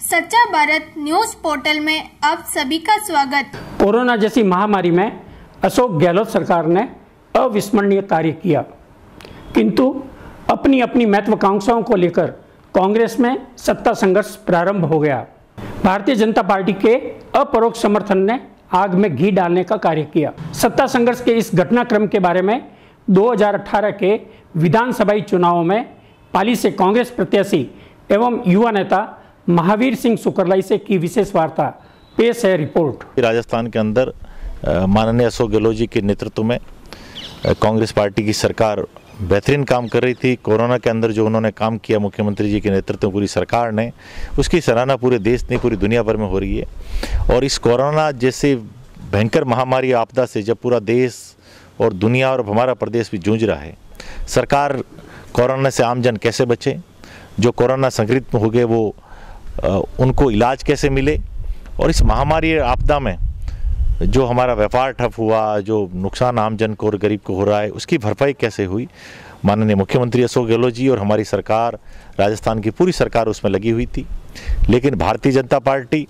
सच्चा Bharat news portal में आप सभी का स्वागत। कोरोना जैसी महामारी में अशोक गहलोत सरकार ने अविस्मरणीय कार्य किया, किंतु अपनी अपनी महत्वाकांक्षाओं को लेकर कांग्रेस में सत्ता संघर्ष प्रारंभ हो गया। भारतीय जनता पार्टी के अपरोक्ष समर्थन ने आग में घी डालने का कार्य किया। सत्ता संघर्ष के इस घटनाक्रम के बारे में 2018 के विधानसभाई चुनावों में पाली से कांग्रेस प्रत्याशी एवं युवा नेता महावीर सिंह सुकरलाई से की विशेष वार्ता। पेश है रिपोर्ट। राजस्थान के अंदर माननीय अशोक गहलोत जी के नेतृत्व में कांग्रेस पार्टी की सरकार बेहतरीन काम कर रही थी। कोरोना के अंदर जो उन्होंने काम किया मुख्यमंत्री जी के नेतृत्व में पूरी सरकार ने, उसकी सराहना पूरे देश ने, पूरी दुनिया भर में हो रही है। और इस कोरोना जैसे भयंकर महामारी आपदा से जब पूरा देश और दुनिया और हमारा प्रदेश भी जूझ रहा है, सरकार कोरोना से आमजन कैसे बचे, जो कोरोना संक्रमित हो गए वो उनको इलाज कैसे मिले, और इस महामारी आपदा में जो हमारा व्यापार ठप हुआ, जो नुकसान आमजन को और गरीब को हो रहा है, उसकी भरपाई कैसे हुई। माननीय मुख्यमंत्री अशोक गहलोत जी और हमारी सरकार, राजस्थान की पूरी सरकार उसमें लगी हुई थी। लेकिन भारतीय जनता पार्टी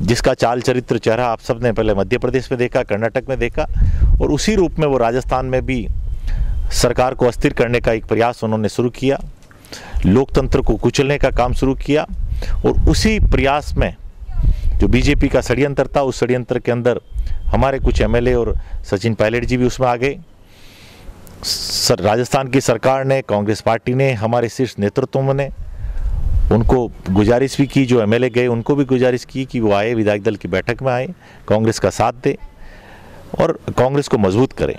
जिसका चाल चरित्र चेहरा आप सब ने पहले मध्य प्रदेश में देखा, कर्नाटक में देखा, और उसी रूप में वो राजस्थान में भी सरकार को अस्थिर करने का एक प्रयास उन्होंने शुरू किया, लोकतंत्र को कुचलने का काम शुरू किया। और उसी प्रयास में जो बीजेपी का षड्यंत्र था, उस षड्यंत्र के अंदर हमारे कुछ एमएलए और सचिन पायलट जी भी उसमें आ गए। राजस्थान की सरकार ने, कांग्रेस पार्टी ने, हमारे शीर्ष नेतृत्व ने उनको गुजारिश भी की, जो एमएलए गए उनको भी गुजारिश की कि वो आए, विधायक दल की बैठक में आए, कांग्रेस का साथ दे और कांग्रेस को मजबूत करें।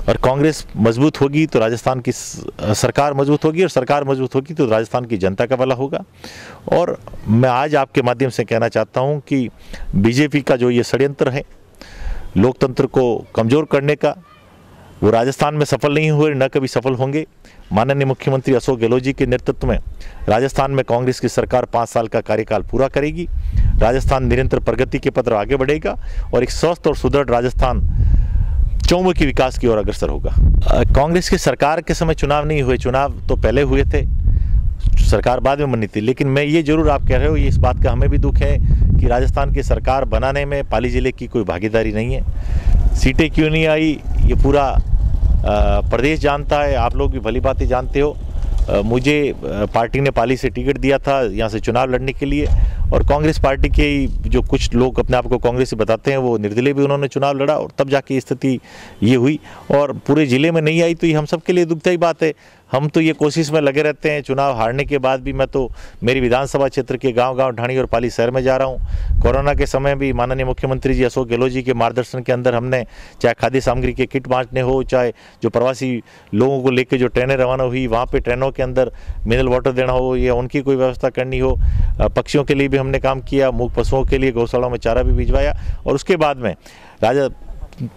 और कांग्रेस मजबूत होगी तो राजस्थान की सरकार मजबूत होगी, और सरकार मजबूत होगी तो राजस्थान की जनता का भला होगा। और मैं आज आपके माध्यम से कहना चाहता हूं कि बीजेपी का जो ये षड्यंत्र है लोकतंत्र को कमज़ोर करने का, वो राजस्थान में सफल नहीं हुए, न कभी सफल होंगे। माननीय मुख्यमंत्री अशोक गहलोत जी के नेतृत्व में राजस्थान में कांग्रेस की सरकार 5 साल का कार्यकाल पूरा करेगी। राजस्थान निरंतर प्रगति के पथ आगे बढ़ेगा और एक स्वस्थ और सुदृढ़ राजस्थान चौमुखी विकास की ओर अग्रसर होगा। कांग्रेस की सरकार के समय चुनाव नहीं हुए, चुनाव तो पहले हुए थे, सरकार बाद में बनी थी। लेकिन मैं ये जरूर, आप कह रहे हो, ये इस बात का हमें भी दुख है कि राजस्थान की सरकार बनाने में पाली जिले की कोई भागीदारी नहीं है। सीटें क्यों नहीं आई ये पूरा प्रदेश जानता है, आप लोग भी भली भांति जानते हो। मुझे पार्टी ने पाली से टिकट दिया था यहाँ से चुनाव लड़ने के लिए, और कांग्रेस पार्टी के जो कुछ लोग अपने आप को कांग्रेसी बताते हैं वो निर्दलीय भी उन्होंने चुनाव लड़ा, और तब जाके स्थिति ये हुई। और पूरे ज़िले में नहीं आई तो ये हम सब के लिए दुखदायी बात है। हम तो ये कोशिश में लगे रहते हैं, चुनाव हारने के बाद भी मैं तो मेरी विधानसभा क्षेत्र के गांव-गांव, ढाणी और पाली शहर में जा रहा हूं। कोरोना के समय भी माननीय मुख्यमंत्री जी अशोक गहलोत जी के मार्गदर्शन के अंदर हमने, चाहे खाद्य सामग्री के किट बांटने हो, चाहे जो प्रवासी लोगों को लेकर जो ट्रेनें रवाना हुई, वहाँ पर ट्रेनों के अंदर मिनरल वाटर देना हो या उनकी कोई व्यवस्था करनी हो, पक्षियों के लिए भी हमने काम किया, मूक पशुओं के लिए गौशालाओं में चारा भी भिजवाया। और उसके बाद में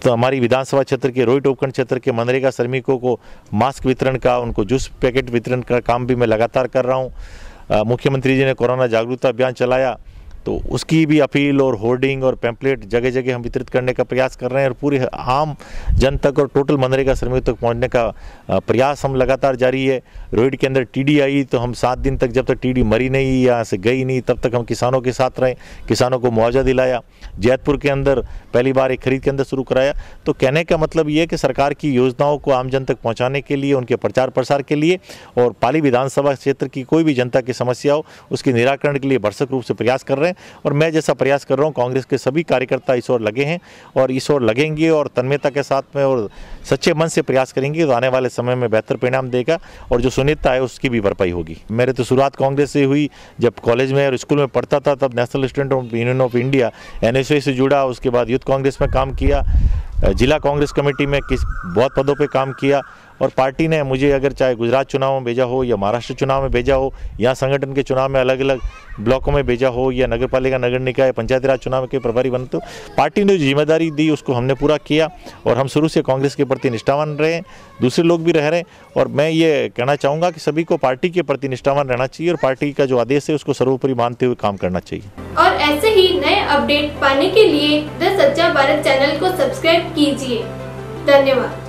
तो हमारी विधानसभा क्षेत्र के रोहित उपखंड क्षेत्र के मनरेगा श्रमिकों को मास्क वितरण का, उनको जूस पैकेट वितरण का काम भी मैं लगातार कर रहा हूं। मुख्यमंत्री जी ने कोरोना जागरूकता अभियान चलाया तो उसकी भी अपील और होर्डिंग और पैम्पलेट जगह जगह हम वितरित करने का प्रयास कर रहे हैं, और पूरे आम जन तक और टोटल मनरेगा श्रमिकों तक पहुंचने का प्रयास हम लगातार जारी है। रोहित के अंदर टीडी आई तो हम 7 दिन तक, जब तक टीडी मरी नहीं, यहाँ से गई नहीं, तब तक हम किसानों के साथ रहे, किसानों को मुआवजा दिलाया। जैतपुर के अंदर पहली बार एक खरीद केंद्र शुरू कराया। तो कहने का मतलब ये है कि सरकार की योजनाओं को आम जन तक पहुँचाने के लिए, उनके प्रचार प्रसार के लिए, और पाली विधानसभा क्षेत्र की कोई भी जनता की समस्या हो उसके निराकरण के लिए भरसक रूप से प्रयास कर रहे हैं। और मैं जैसा प्रयास कर रहा हूं, कांग्रेस के सभी कार्यकर्ता इस ओर लगे हैं और इस ओर लगेंगे, और तन्मयता के साथ में और सच्चे मन से प्रयास करेंगे तो आने वाले समय में बेहतर परिणाम देगा, और जो सुनीता है उसकी भी भरपाई होगी। मेरे तो शुरुआत कांग्रेस से हुई, जब कॉलेज में और स्कूल में पढ़ता था तब national student union of India NSU से जुड़ा, उसके बाद यूथ कांग्रेस में काम किया, जिला कांग्रेस कमेटी में बहुत पदों पे काम किया। और पार्टी ने मुझे अगर चाहे गुजरात चुनाव में भेजा हो या महाराष्ट्र चुनाव में भेजा हो या संगठन के चुनाव में अलग अलग ब्लॉकों में भेजा हो या नगर पालिका, नगर निकाय, पंचायती राज चुनाव के प्रभारी बने, तो पार्टी ने जो जिम्मेदारी दी उसको हमने पूरा किया। और हम शुरू से कांग्रेस के प्रति निष्ठावान रहे हैं, दूसरे लोग भी रह रहे हैं। और मैं ये कहना चाहूँगा कि सभी को पार्टी के प्रति निष्ठावान रहना चाहिए और पार्टी का जो आदेश है उसको सर्वोपरि मानते हुए काम करना चाहिए। और ऐसे ही नए अपडेट पाने के लिए द सच्चा भारत चैनल को सब्सक्राइब कीजिए। धन्यवाद।